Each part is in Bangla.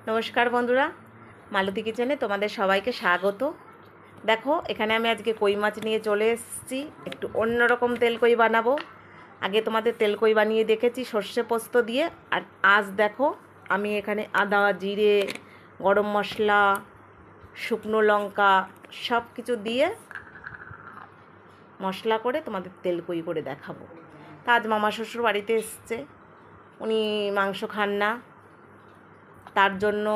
নমস্কার বন্ধুরা, মালতী কিচেনে তোমাদের সবাইকে স্বাগত। দেখো, এখানে আমি আজকে কই মাছ নিয়ে চলে এসেছি। একটু অন্যরকম তেলকই বানাবো। আগে তোমাদের তেলকই বানিয়ে দেখেছি সর্ষে পোস্ত দিয়ে, আর আজ দেখো আমি এখানে আদা, জিরে, গরম মশলা, শুকনো লঙ্কা সব কিছু দিয়ে মশলা করে তোমাদের তেলকই করে দেখাবো। তা আজ মামা শ্বশুর বাড়িতে এসছে, উনি মাংস খান না, তার জন্য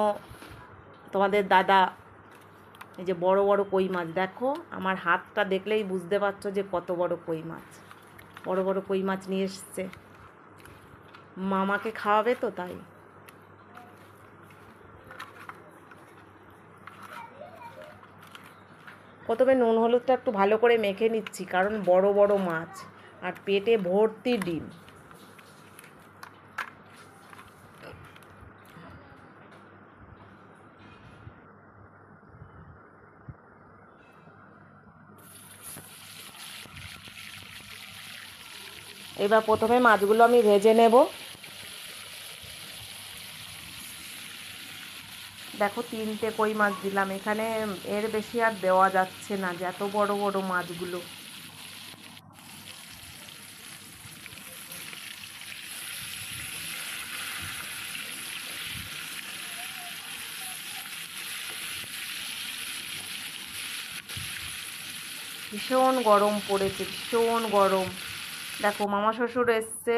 তোমাদের দাদা এই যে বড় বড় কই মাছ, দেখো আমার হাতটা দেখলেই বুঝতে পারছো যে কত বড় কই মাছ। বড় বড় কই মাছ নিয়ে এসছে, মামাকে খাওয়াবে তো তাই। প্রথমে নুন হলুদটা একটু ভালো করে মেখে নিচ্ছি, কারণ বড় বড় মাছ আর পেটে ভর্তি ডিম। এবার প্রথমে মাছগুলো আমি ভেজে নেব। দেখো 3টে কই মাছ দিলাম, এখানে এর বেশি আর দেওয়া যাচ্ছে না, যে এত বড় বড় মাছগুলো। ভীষণ গরম পড়েছে, ভীষণ গরম। দেখো মামা শ্বশুর এসছে।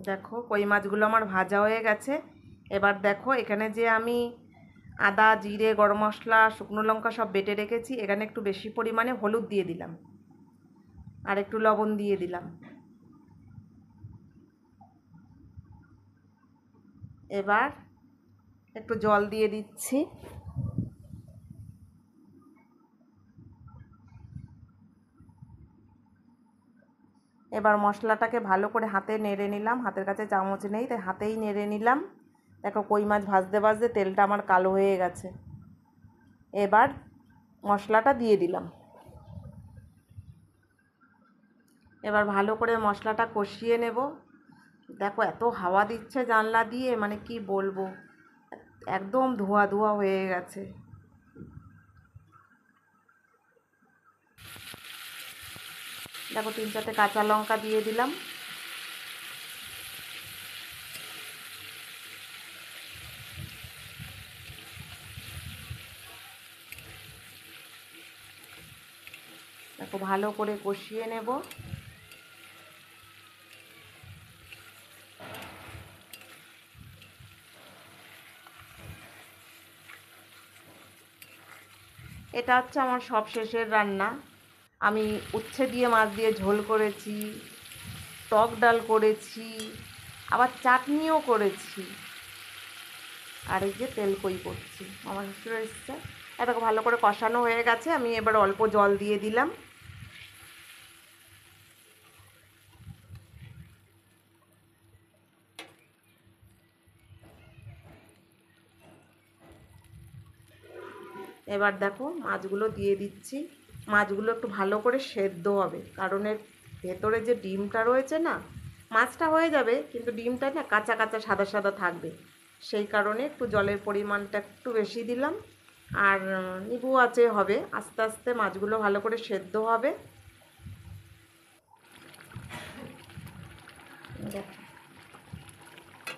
দেখো কই মাছগুলো আমার ভাজা হয়ে গেছে। এবার দেখো এখানে যে আমি আদা, জিরে, গরম মশলা, শুকনো লঙ্কা সব বেটে রেখেছি, এখানে একটু বেশি পরিমাণে হলুদ দিয়ে দিলাম আর একটু লবণ দিয়ে দিলাম। এবার একটু জল দিয়ে দিচ্ছি। এবার মশলাটাকে ভালো করে হাতে নেড়ে নিলাম, হাতের কাছে চামচ নেই তাই হাতেই নেড়ে নিলাম। দেখো কই মাছ ভাজতে ভাজতে তেলটা আমার কালো হয়ে গেছে। এবার মশলাটা দিয়ে দিলাম। এবার ভালো করে মশলাটা কষিয়ে নেব। দেখো এত হাওয়া দিচ্ছে জানলা দিয়ে, মানে কি বলবো, একদম ধোঁয়া ধোঁয়া হয়ে গেছে। দেখো 3-4টে কাঁচা লঙ্কা দিয়ে দিলাম। দেখো ভালো করে কষিয়ে নেব। এটা হচ্ছে আমার সব শেষের রান্না। আমি উচ্ছে দিয়ে মাছ দিয়ে ঝোল করেছি, টক ডাল করেছি, আবার চাটনিও করেছি, আর এই যে তেলকই করছি। আমার শ্বশুর এসছে। এটাকে ভালো করে কষানো হয়ে গেছে, আমি এবার অল্প জল দিয়ে দিলাম। এবার দেখো মাছগুলো দিয়ে দিচ্ছি। মাছগুলো একটু ভালো করে সেদ্ধ হবে, কারণ এর ভেতরে যে ডিমটা রয়েছে না, মাছটা হয়ে যাবে কিন্তু ডিমটা না কাঁচা কাঁচা সাদা সাদা থাকবে, সেই কারণে একটু জলের পরিমাণটা একটু বেশি দিলাম। আর নিবু আছে, হবে আস্তে আস্তে মাছগুলো ভালো করে সেদ্ধ হবে। দেখো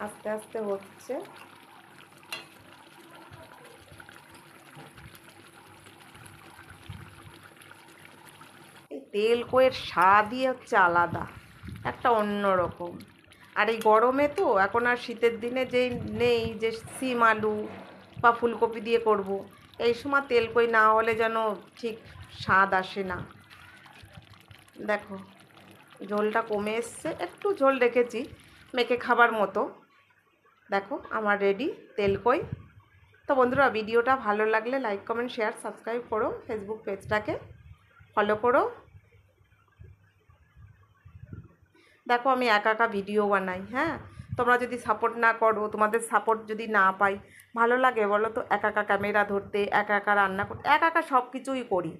আস্তে আস্তে হচ্ছে। এই তেলকইয়ের স্বাদই হচ্ছে আলাদা, একটা অন্য রকম। আর এই গরমে তো এখন আর শীতের দিনে যেই নেই যে সিম আলু বা ফুলকপি দিয়ে করব, এই সময় তেলকই না হলে যেন ঠিক স্বাদ আসে না। দেখো ঝোলটা কমে এসছে, একটু ঝোল রেখেছি মেখে খাবার মতো। দেখো আমার রেডি তেলকই। তো বন্ধুরা, ভিডিওটা ভালো লাগলে লাইক, কমেন্ট, শেয়ার, সাবস্ক্রাইব করো। ফেসবুক পেজটাকে ফলো করো। দেখো আমি একা একা ভিডিও বানাই, হ্যাঁ, তোমরা যদি সাপোর্ট না করো, তোমাদের সাপোর্ট যদি না পাই, ভালো লাগে বলো তো? একা একা ক্যামেরা ধরতে, একা একা রান্না করতে, একা একা সব কিছুই করি।